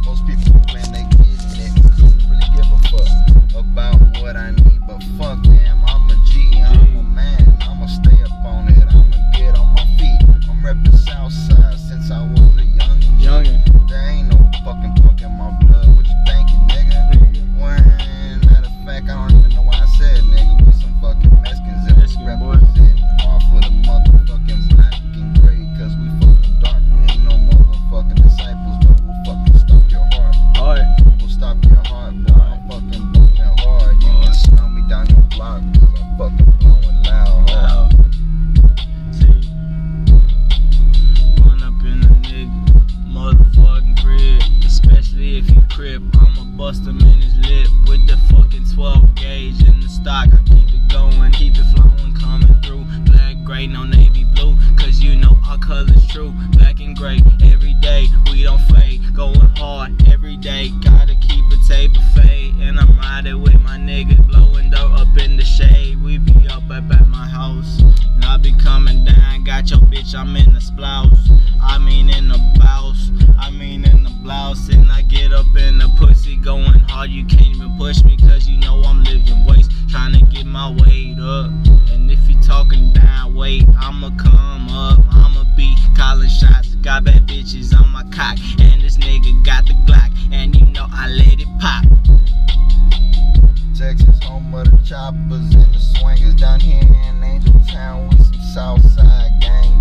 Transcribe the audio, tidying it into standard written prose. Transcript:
Most people when they getting it couldn't really give a fuck about what I need, but fuck them, I'm a G, I'm a man, I'ma stay up on it, I'ma get on my feet. I'm reppin' Southside since I was a youngin'. There ain't no fucking punk in my blood. What you thinking, nigga? When matter of fact, I don't even know why I said nigga. We some fucking Mexicans that we represent hard for the motherfucking black and gray, cause we fucking dark. We ain't no motherfucking disciples, but we'll fucking stop your heart. We'll stop your heart, boy. I'm fucking blowing hard. You can smell me down your block, cause I'm fucking blowing loud. Motherfucking crib, especially if you crib, I'ma bust him in his lip with the fucking 12 gauge in the stock. I keep it going, keep it flowing, coming through. Black, gray, no navy blue, cause you know our color's true. Black and gray, every day, we don't fade. Going hard every day, gotta keep a tape of fade. And I'm riding with my niggas, blowing dope up in the shade. We be up at my house, and I be coming down. Got your bitch, I'm in the splouse. I mean in the blouse, and I get up in the pussy going hard. You can't even push me, cause you know I'm living waste, trying to get my weight up. And if you talking down weight, I'ma come up. I'ma be calling shots, got bad bitches on my cock, and this nigga got the Glock, and you know I let it pop. Texas, home of the choppers and the swingers. Down here in Angel Town, we some Southside gang